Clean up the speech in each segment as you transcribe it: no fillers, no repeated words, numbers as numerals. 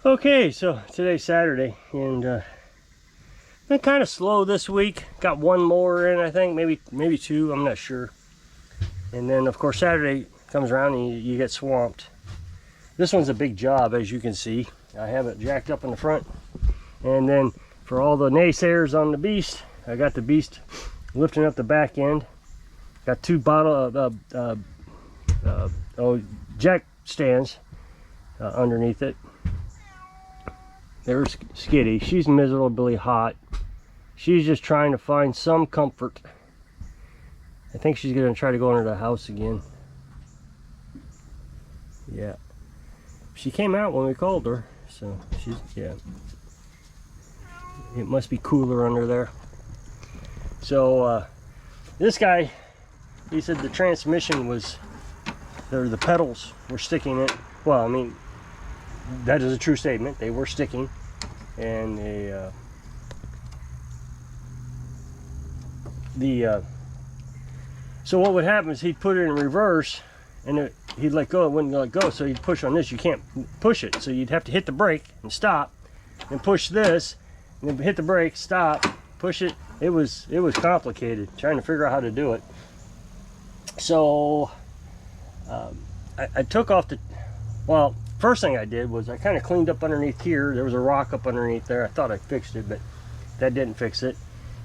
Okay, so today's Saturday, and been kind of slow this week. Got one mower in, I think, maybe two, I'm not sure. And then, of course, Saturday comes around and you get swamped. This one's a big job, as you can see. I have it jacked up in the front. And then, for all the naysayers on the beast, I got the beast lifting up the back end. Got two jack stands underneath it. There's Skitty. She's miserably hot. She's just trying to find some comfort. I think she's going to try to go into the house again. Yeah. She came out when we called her. So she's, yeah. It must be cooler under there. So this guy, he said the transmission was, the pedals were sticking it. Well, I mean, that is a true statement. They were sticking, and so what would happen is he'd put it in reverse, and he'd let go. It wouldn't let go, so he'd push on this. You can't push it, so you'd have to hit the brake and stop, and push this, and then hit the brake, stop, push it. It was complicated trying to figure out how to do it. So I took off the, well, first thing I did was I kind of cleaned up underneath here. There was a rock up underneath there. I thought I fixed it, but that didn't fix it.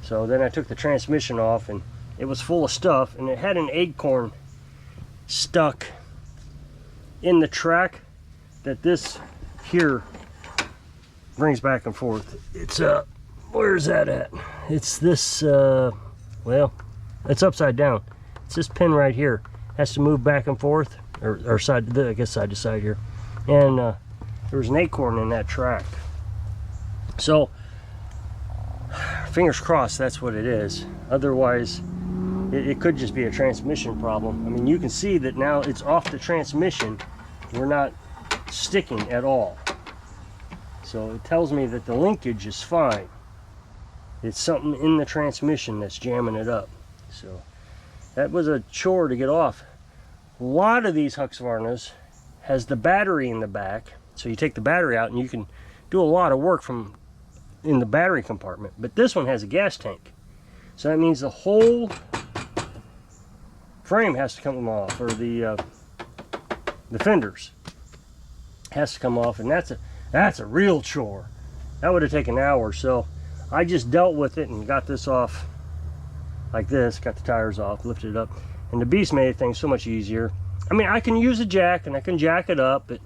So then I took the transmission off, and it was full of stuff, and it had an acorn stuck in the track that this here brings back and forth. It's where's that at? It's this well, it's upside down. It's this pin right here. It has to move back and forth, or side, I guess side to side here. And there was an acorn in that track. So fingers crossed that's what it is. Otherwise it could just be a transmission problem. I mean, you can see that now it's off the transmission. We're not sticking at all. So it tells me that the linkage is fine. It's something in the transmission that's jamming it up. So that was a chore to get off. A lot of these Husqvarnas has the battery in the back, so you take the battery out and you can do a lot of work from in the battery compartment. But this one has a gas tank, so that means the whole frame has to come off, or the fenders has to come off, and that's a real chore. That would have taken hours. So I just dealt with it and got this off like this, got the tires off, lifted it up, and the beast made things so much easier. I mean, I can use a jack and I can jack it up, but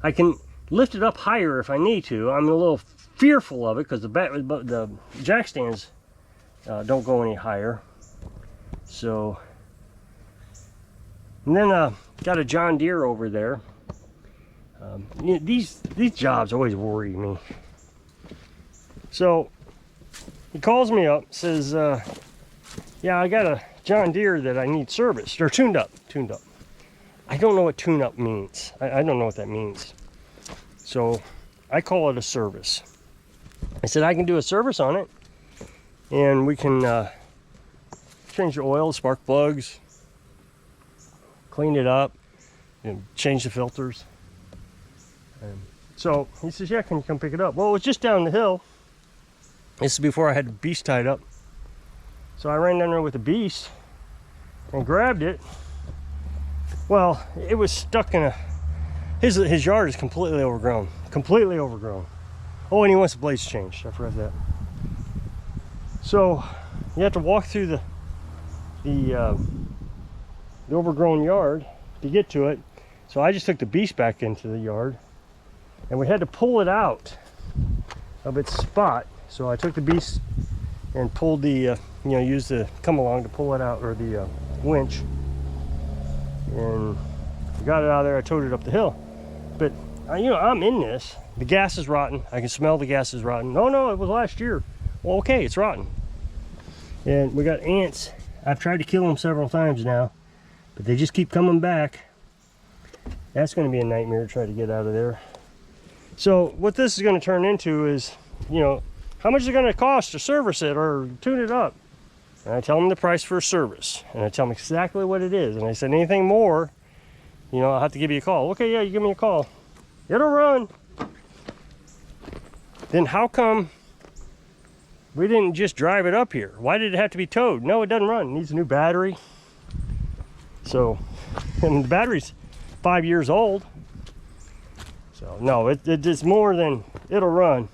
I can lift it up higher if I need to. I'm a little fearful of it because the jack stands don't go any higher. So, and then got a John Deere over there. These jobs always worry me. So he calls me up, says, yeah, I got a John Deere that I need serviced, or tuned up. I don't know what tune up means. I don't know what that means. So I call it a service. I said I can do a service on it, and we can change the oil, spark plugs, clean it up, and change the filters. So he says, yeah, can you come pick it up? Well, it was just down the hill. This is before I had the beast tied up. So I ran down there with the beast and grabbed it. Well, it was stuck in his yard is completely overgrown. Oh, and he wants the blades changed. I forgot that. So you have to walk through the overgrown yard to get to it. So I just took the beast back into the yard, and we had to pull it out of its spot. So I took the beast and pulled the used the come along to pull it out, or the winch, and got it out of there. I towed it up the hill, but I'm in this. The gas is rotten. I can smell the gas is rotten. No, it was last year. Well, okay, it's rotten. And we got ants. I've tried to kill them several times now, but they just keep coming back. That's going to be a nightmare to try to get out of there. So what this is going to turn into is, how much is it going to cost to service it or tune it up? And I tell them the price for a service, and I tell them exactly what it is. And I said, anything more, I'll have to give you a call. Okay, yeah, you give me a call. It'll run. Then how come we didn't just drive it up here? Why did it have to be towed? No, it doesn't run. It needs a new battery. So, and the battery's 5 years old. So no, it's more than it'll run.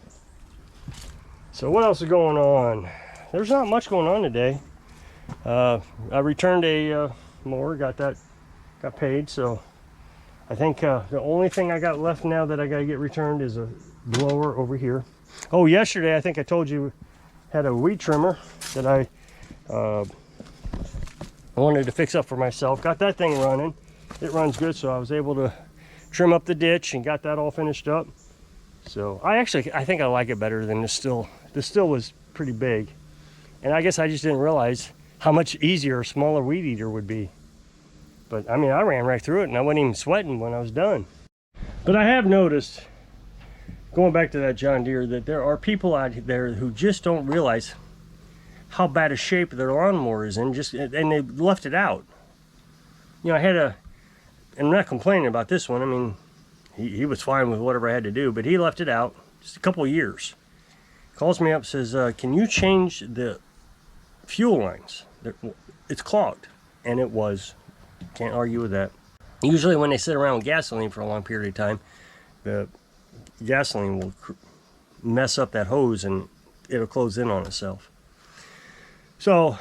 So what else is going on? There's not much going on today. I returned a mower, got paid. So I think the only thing I got left now that I got to get returned is a blower over here. Oh, yesterday I think I told you had a weed trimmer that I wanted to fix up for myself. Got that thing running. It runs good, so I was able to trim up the ditch and got that all finished up. So I think I like it better than this still. This still was pretty big, and I guess I just didn't realize how much easier a smaller weed eater would be. But I mean, I ran right through it and I wasn't even sweating when I was done. But I have noticed, going back to that John Deere, that there are people out there who just don't realize how bad a shape their lawnmower is in, and they left it out. You know, and I'm not complaining about this one. I mean, he was fine with whatever I had to do, but he left it out just a couple of years. Calls me up, says, can you change the fuel lines? It's clogged. And it was. Can't argue with that. Usually when they sit around with gasoline for a long period of time, the gasoline will mess up that hose and it'll close in on itself. So,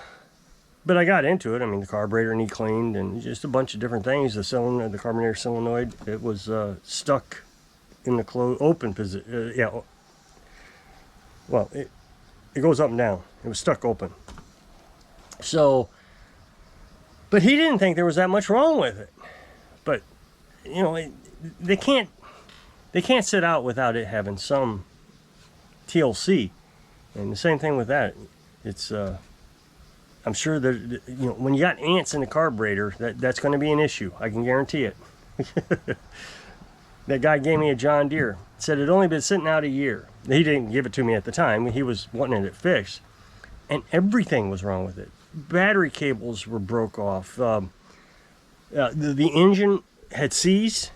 but I got into it. I mean, the carburetor need cleaned and just a bunch of different things. The cylinder, the carburetor solenoid, it was stuck in the open position. Yeah. Well, it goes up and down. It was stuck open. So, but he didn't think there was that much wrong with it. But, you know, they can't sit out without it having some TLC. And the same thing with that. It's I'm sure that, you know, when you got ants in the carburetor, that's going to be an issue. I can guarantee it. That guy gave me a John Deere. Said it only been sitting out a year. He didn't give it to me at the time. He was wanting it fixed. And everything was wrong with it. Battery cables were broke off. The engine had seized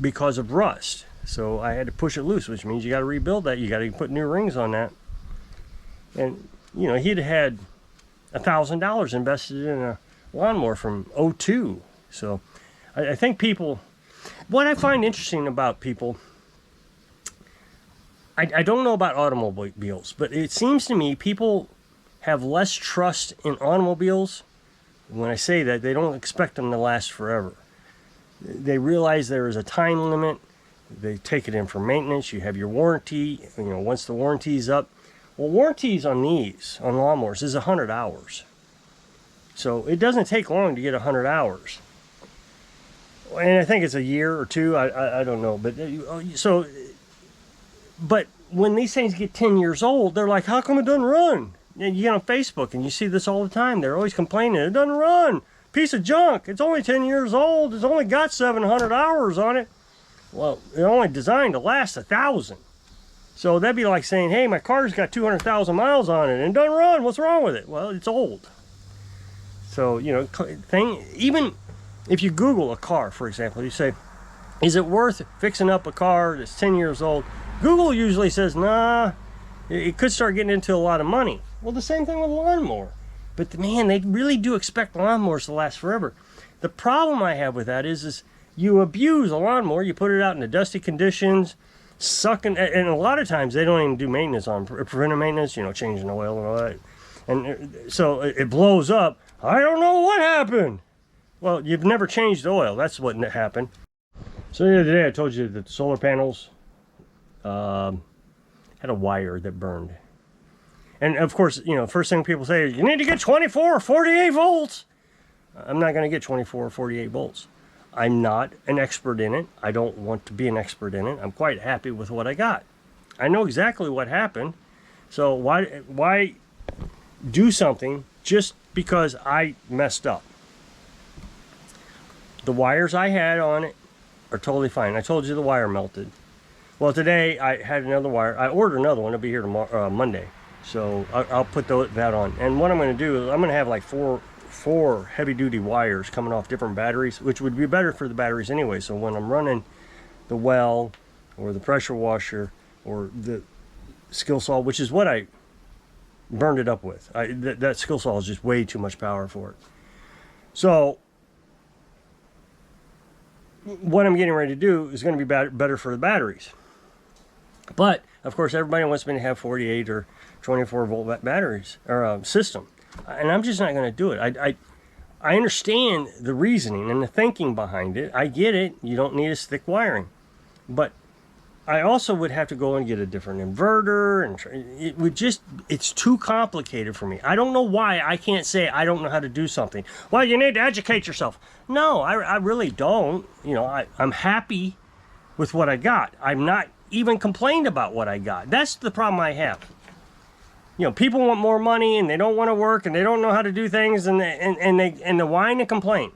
because of rust. So I had to push it loose, which means you got to rebuild that. You got to put new rings on that. And, you know, he'd had $1,000 invested in a lawnmower from '02. So I think people, what I find interesting about people, I don't know about automobiles, but it seems to me people have less trust in automobiles. When I say that, they don't expect them to last forever. They realize there is a time limit. They take it in for maintenance. You have your warranty. You know, once the warranty's up, well, warranties on these, on lawnmowers, is 100 hours. So it doesn't take long to get 100 hours. And I think it's a year or two. I don't know. But so, but when these things get 10 years old, they're like, how come it doesn't run? And you get on Facebook and you see this all the time. They're always complaining, it doesn't run. Piece of junk. It's only 10 years old. It's only got 700 hours on it. Well, they're only designed to last 1,000. So that'd be like saying, hey, my car's got 200,000 miles on it and it doesn't run. What's wrong with it? Well, it's old. So, you know, even if you Google a car, for example, you say, is it worth fixing up a car that's 10 years old? Google usually says, nah, it could start getting into a lot of money. Well, the same thing with a lawnmower. But man, they really do expect lawnmowers to last forever. The problem I have with that is you abuse a lawnmower, you put it out in the dusty conditions, sucking, and a lot of times they don't even do maintenance on preventive maintenance, you know, changing oil and all that. And so it blows up. I don't know what happened. Well, you've never changed the oil. That's what happened. So the other day I told you that the solar panels had a wire that burned. And of course, you know, first thing people say is, you need to get 24 or 48 volts. I'm not going to get 24 or 48 volts. I'm not an expert in it. I don't want to be an expert in it. I'm quite happy with what I got. I know exactly what happened. So why do something just because I messed up? The wires I had on it are totally fine. I told you the wire melted. Well, today I had another wire. I ordered another one. It'll be here tomorrow, Monday. So I'll put that on. And what I'm going to do is I'm going to have like four heavy-duty wires coming off different batteries, which would be better for the batteries anyway. So when I'm running the well or the pressure washer or the skill saw, which is what I burned it up with. That skill saw is just way too much power for it. So what I'm getting ready to do is going to be better for the batteries. But of course, everybody wants me to have 48 or 24 volt batteries or system, and I'm just not going to do it. I understand the reasoning and the thinking behind it. I get it. You don't need as thick wiring, but I also would have to go and get a different inverter, and it's too complicated for me. I don't know why I can't say I don't know how to do something. Well, you need to educate yourself. No, I really don't. You know, I'm happy with what I got. I'm not even complained about what I got. That's the problem I have. You know, people want more money and they don't want to work and they don't know how to do things, and they whine and complain.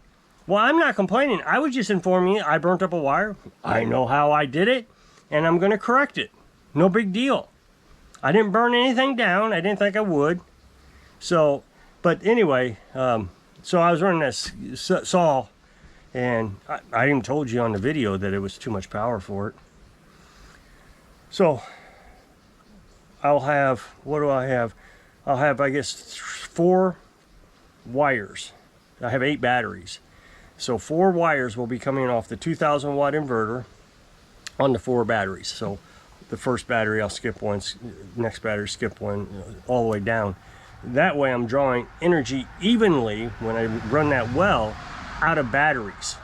Well, I'm not complaining. I was just informing you I burnt up a wire. I know how I did it, and I'm going to correct it. No big deal. I didn't burn anything down. I didn't think I would. So, but anyway, so I was running this saw, and I even told you on the video that it was too much power for it. So I'll have, what do I have? I'll have, I guess, 4 wires. I have 8 batteries. So 4 wires will be coming off the 2,000 watt inverter on the 4 batteries. So the first battery I'll skip one, next battery skip one, all the way down. That way I'm drawing energy evenly when I run that well out of batteries.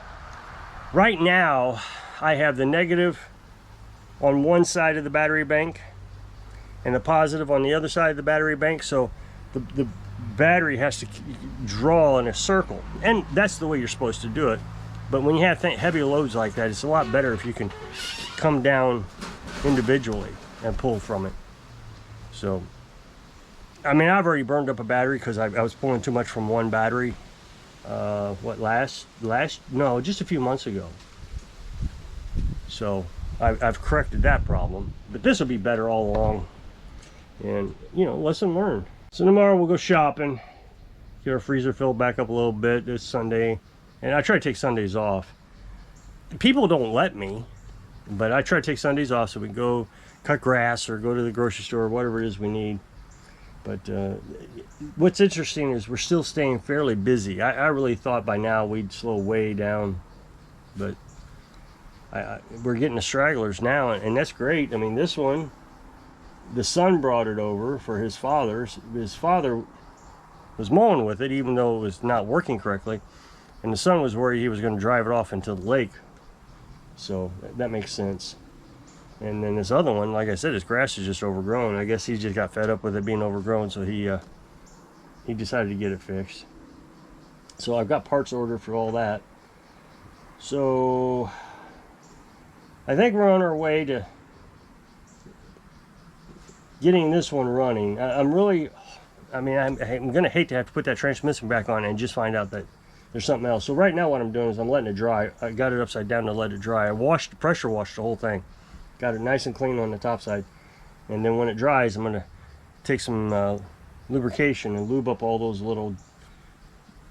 Right now I have the negative on one side of the battery bank and the positive on the other side of the battery bank, so the battery has to draw in a circle, and that's the way you're supposed to do it. But when you have heavy loads like that, it's a lot better if you can come down individually and pull from it. So I mean, I've already burned up a battery because I was pulling too much from one battery no, just a few months ago. So I've corrected that problem, but this will be better all along. And, you know, lesson learned. So tomorrow we'll go shopping, get our freezer filled back up a little bit this Sunday. And I try to take Sundays off. People don't let me, but I try to take Sundays off so we can go cut grass or go to the grocery store or whatever it is we need. But what's interesting is we're still staying fairly busy. I really thought by now we'd slow way down, but we're getting the stragglers now, and that's great. I mean, this one, the son brought it over for his father's. His father was mowing with it, even though it was not working correctly, and the son was worried he was going to drive it off into the lake. So that makes sense. And then this other one, like I said, his grass is just overgrown. I guess he just got fed up with it being overgrown, so he decided to get it fixed. So I've got parts ordered for all that. So I think we're on our way to getting this one running. I'm gonna hate to have to put that transmission back on and just find out that there's something else. So right now what I'm doing is I'm letting it dry. I got it upside down to let it dry. I pressure washed the whole thing. Got it nice and clean on the top side. And then when it dries, I'm gonna take some lubrication and lube up all those little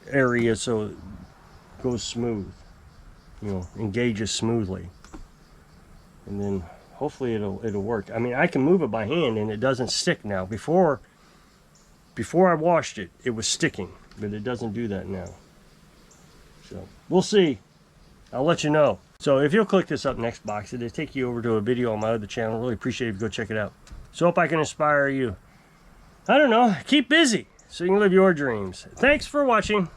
areas so it goes smooth, you know, engages smoothly. And then hopefully it'll work. I mean, I can move it by hand and it doesn't stick now. Before I washed it, it was sticking, but it doesn't do that now. So we'll see. I'll let you know. So if you'll click this up next box, it'll take you over to a video on my other channel. Really appreciate it if you go check it out. So hope I can inspire you. I don't know, keep busy so you can live your dreams. Thanks for watching.